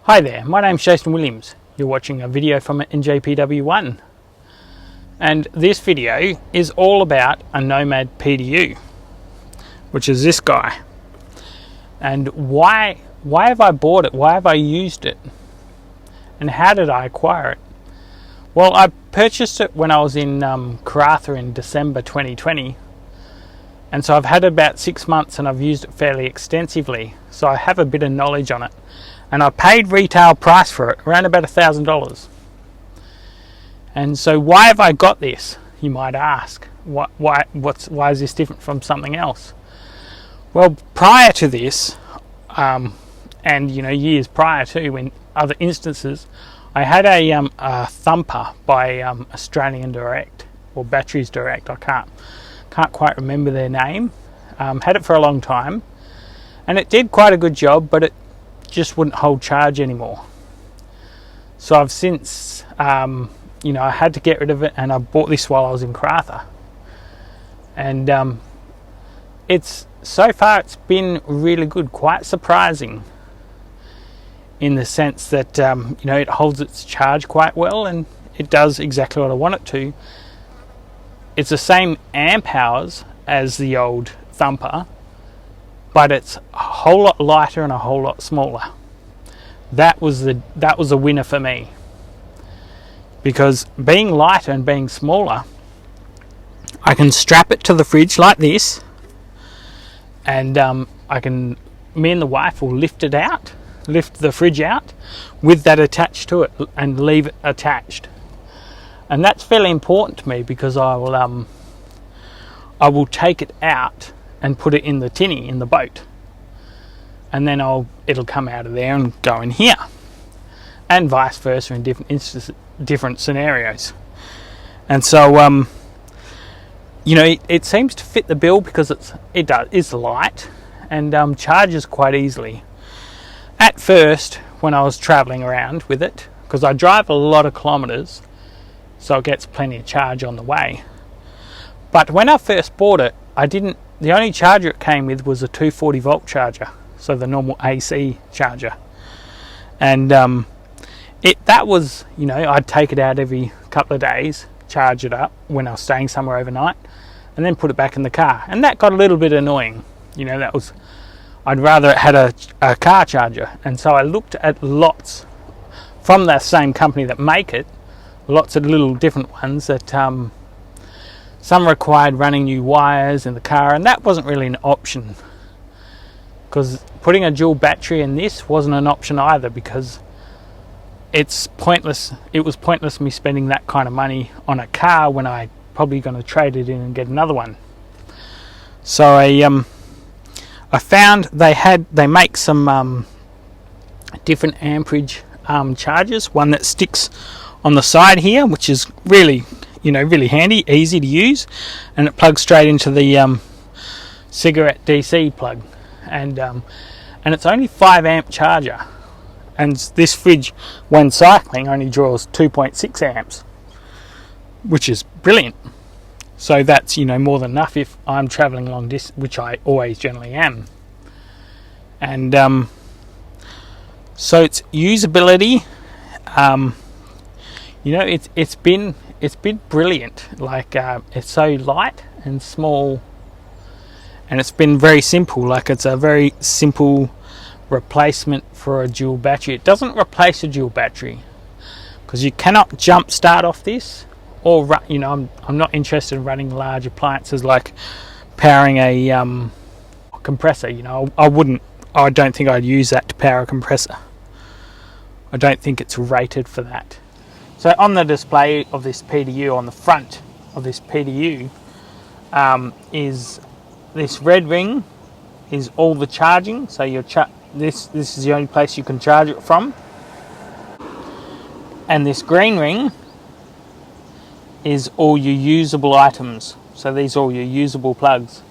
Hi there, my name's Jason Williams. You're watching a video from NJPW1, and this video is all about a Nomad PDU, which is this guy. And why have I bought it? Why have I used it? And how did I acquire it? Well, I purchased it when I was in Karratha in December 2020, and so I've had it about 6 months and I've used it fairly extensively, so I have a bit of knowledge on it. And I paid retail price for it, around about $1,000. And so why have I got this, you might ask? Why is this different from something else? Well, prior to this, and years prior to, in other instances, I had a thumper by Australian Direct, or Batteries Direct. I can't quite remember their name. Had it for a long time, and it did quite a good job, but it just wouldn't hold charge anymore. So I've since I had to get rid of it, and I bought this while I was in Karratha, and it's been really good, quite surprising in the sense that it holds its charge quite well, and it does exactly what I want it to. It's the same amp hours as the old thumper, but it's a whole lot lighter and a whole lot smaller. That was a winner for me, because being lighter and being smaller, I can strap it to the fridge like this, and me and the wife will lift the fridge out with that attached to it and leave it attached. And that's fairly important to me, because I will take it out and put it in the tinny in the boat, and then it'll come out of there and go in here, and vice versa in different scenarios. And so it seems to fit the bill, because it's light and charges quite easily. At first, when I was traveling around with it, because I drive a lot of kilometers, so it gets plenty of charge on the way. But when I first bought it, the only charger it came with was a 240 volt charger, so the normal AC charger. And I'd take it out every couple of days, charge it up when I was staying somewhere overnight, and then put it back in the car. And that got a little bit annoying. I'd rather it had a car charger. And so I looked at lots from the same company that make it, lots of little different ones that some required running new wires in the car, and that wasn't really an option, because putting a dual battery in this wasn't an option either, because it's pointless. It was pointless me spending that kind of money on a car when I probably going to trade it in and get another one. So I found they make some different amperage chargers. One that sticks on the side here, which is really handy, easy to use, and it plugs straight into the cigarette DC plug, and it's only 5 amp charger, and this fridge, when cycling, only draws 2.6 amps, which is brilliant. So that's more than enough if I'm traveling long distance, which I always generally am. And so its usability, it's been brilliant. It's so light and small, and it's been very simple. It's a very simple replacement for a dual battery. It doesn't replace a dual battery, because you cannot jump start off this, or I'm not interested in running large appliances like powering a compressor. I don't think I'd use that to power a compressor. I don't think it's rated for that. So on the display of this PDU, on the front of this PDU, is this red ring is all the charging. So this is the only place you can charge it from. And this green ring is all your usable items. So these are all your usable plugs.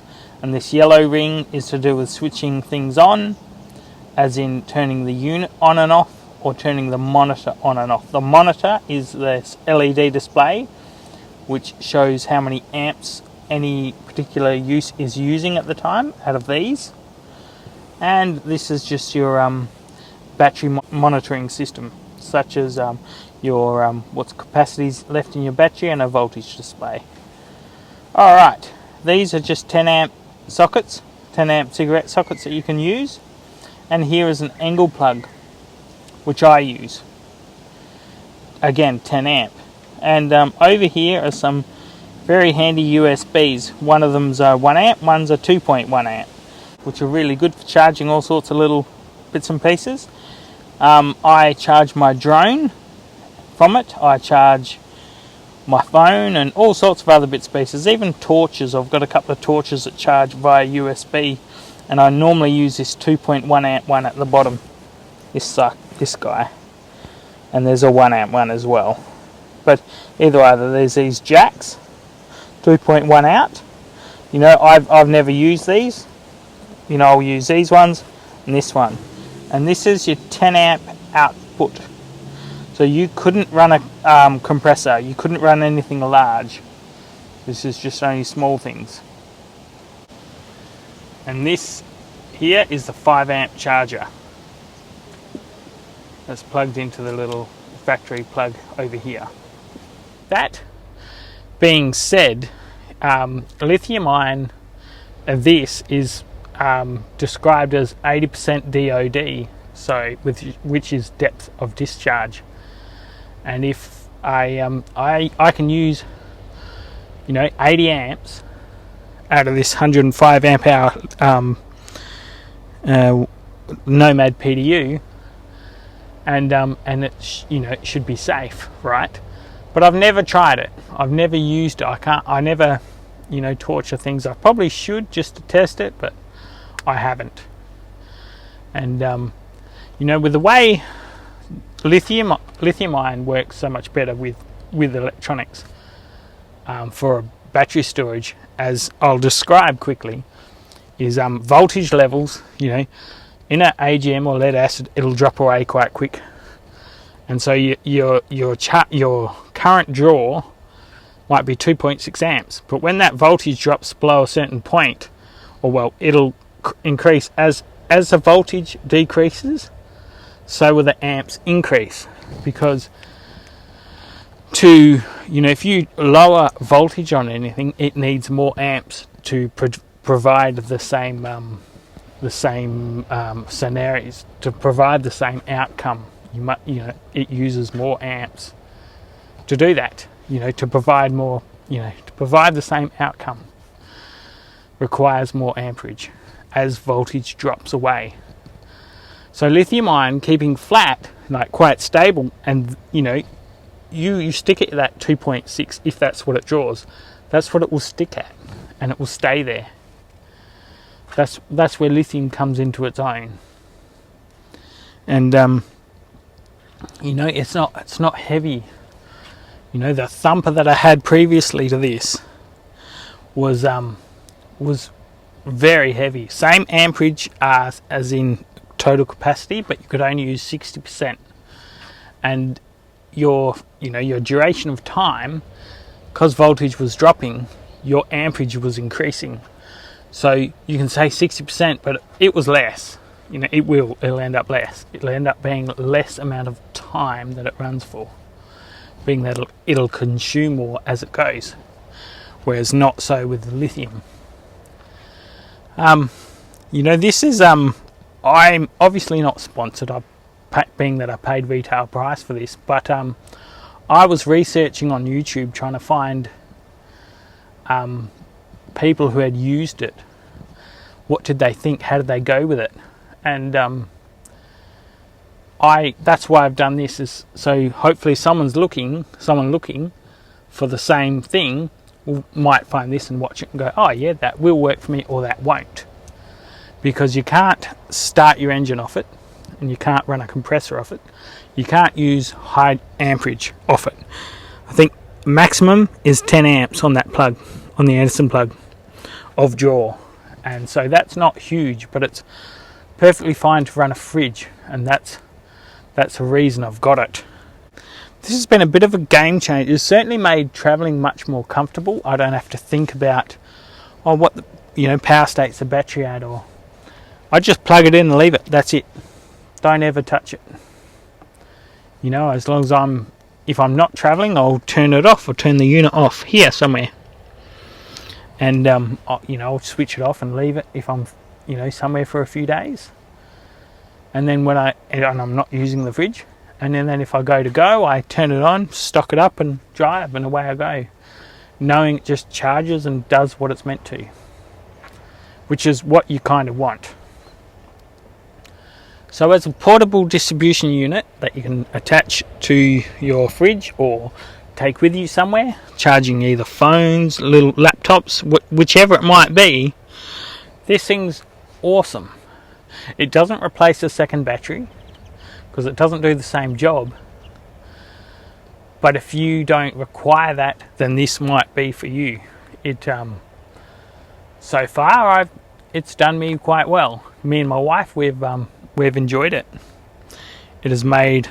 And this yellow ring is to do with switching things on, as in turning the unit on and off, or turning the monitor on and off. The monitor is this LED display, which shows how many amps any particular use is using at the time out of these. And this is just your battery monitoring system, such as your what's capacities left in your battery and a voltage display. Alright, these are just 10 amp sockets, 10 amp cigarette sockets that you can use, and here is an angle plug which I use, again 10 amp, and over here are some very handy USBs. One of them's 1 amp, one's a 2.1 amp, which are really good for charging all sorts of little bits and pieces. I charge my drone from it, I charge my phone and all sorts of other bits and pieces, even torches. I've got a couple of torches that charge via USB, and I normally use this 2.1 amp one at the bottom, this guy, and there's a 1 amp one as well. But either way, there's these jacks, 2.1 out. You know, I've never used these. You know, I'll use these ones and this one, and this is your 10 amp output. So you couldn't run a compressor, you couldn't run anything large. This is just only small things. And this here is the 5 amp charger that's plugged into the little factory plug over here. That being said, lithium ion of this is described as 80% DOD, so which is depth of discharge. And if I can use, you know, 80 amps out of this 105 amp hour Nomad PDU, and it you know, it should be safe, right? But I've never tried it. I've never used it. I never, you know, torture things. I probably should, just to test it, but I haven't. And you know, with the way lithium ion works so much better with electronics for battery storage, as I'll describe quickly, is voltage levels. You know, in an AGM or lead acid, it'll drop away quite quick, and so your current draw might be 2.6 amps, but when that voltage drops below a certain point, or well, it'll increase as the voltage decreases, so will the amps increase, because to, you know, if you lower voltage on anything, it needs more amps to provide the same scenarios, to provide the same outcome. You know, it uses more amps to do that. You know, to provide more, you know, to provide the same outcome requires more amperage as voltage drops away. So lithium ion keeping flat, like quite stable, and you know, you stick it at that 2.6, if that's what it draws, that's what it will stick at, and it will stay there. That's where lithium comes into its own. And you know, it's not heavy. You know, the thumper that I had previously to this was very heavy. Same amperage as in total capacity, but you could only use 60%. And your duration of time, because voltage was dropping, your amperage was increasing. So you can say 60%, but it was less. You know, it'll end up less. It'll end up being less amount of time that it runs for, being that it'll consume more as it goes, whereas not so with lithium. You know, this is I'm obviously not sponsored, being that I paid retail price for this, but I was researching on YouTube trying to find people who had used it. What did they think? How did they go with it? And that's why I've done this, is so hopefully someone looking for the same thing might find this and watch it and go, oh yeah, that will work for me, or that won't. Because you can't start your engine off it, and you can't run a compressor off it. You can't use high amperage off it. I think maximum is 10 amps on that plug, on the Anderson plug of draw. And so that's not huge, but it's perfectly fine to run a fridge, and that's the reason I've got it. This has been a bit of a game changer. It's certainly made travelling much more comfortable. I don't have to think about, oh, what the, power state's the battery at, or I just plug it in and leave it. That's it. don't ever touch it. You know, as long as if I'm not traveling, I'll turn it off, or turn the unit off here somewhere. And, you know, I'll switch it off and leave it if I'm, you know, somewhere for a few days. And then when I'm not using the fridge, and then if I go, I turn it on, stock it up and drive, and away I go. Knowing it just charges and does what it's meant to. Which is what you kind of want. So as a portable distribution unit that you can attach to your fridge or take with you somewhere, charging either phones, little laptops, whichever it might be, this thing's awesome. It doesn't replace a second battery because it doesn't do the same job. But if you don't require that, then this might be for you. So far, it's done me quite well. Me and my wife, we've enjoyed it. It's made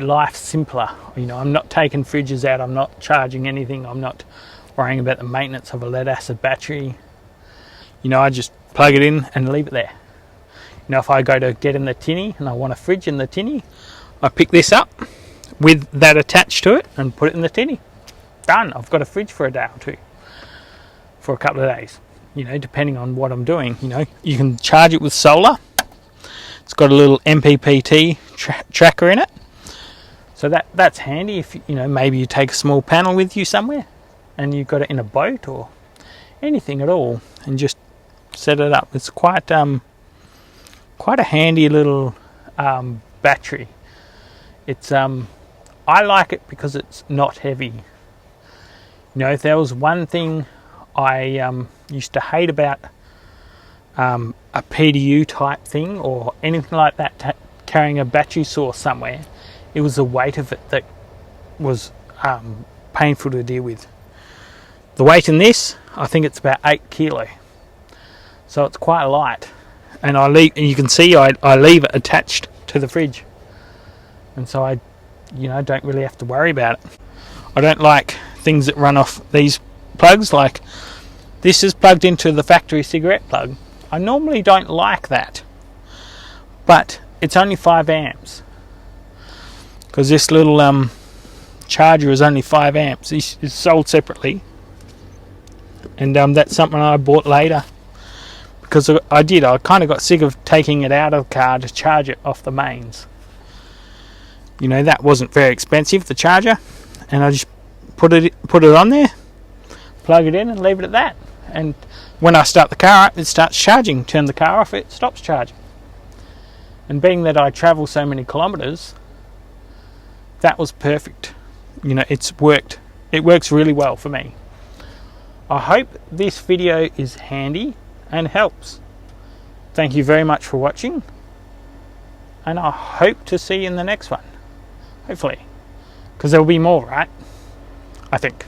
life simpler. You know, I'm not taking fridges out. I'm not charging anything. I'm not worrying about the maintenance of a lead acid battery. You know, I just plug it in and leave it there. You know, if I go to get in the tinny and I want a fridge in the tinny, I pick this up with that attached to it and put it in the tinny. Done. I've got a fridge for a day or two, for a couple of days. You know, depending on what I'm doing. You know, you can charge it with solar. It's got a little MPPT tracker in it, so that's handy if you know, maybe you take a small panel with you somewhere, and you've got it in a boat or anything at all, and just set it up. It's quite a handy little battery. It's I like it because it's not heavy. You know, if there was one thing I used to hate about a PDU type thing or anything like that, carrying a battery source somewhere, it was the weight of it that was painful to deal with. The weight in this, I think it's about 8 kilo, so it's quite light. And you can see I leave it attached to the fridge, and so I, you know, don't really have to worry about it. I don't like things that run off these plugs, like this is plugged into the factory cigarette plug. I normally don't like that, but it's only 5 amps because this little charger is only 5 amps. It's sold separately, and that's something I bought later because I kind of got sick of taking it out of the car to charge it off the mains. You know, that wasn't very expensive, the charger, and I just put it on there, plug it in and leave it at that. And when I start the car up, it starts charging. Turn the car off, it stops charging. And being that I travel so many kilometers, that was perfect. You know, it works really well for me. I hope this video is handy and helps. Thank you very much for watching, and I hope to see you in the next one, hopefully, because there'll be more, right? I think.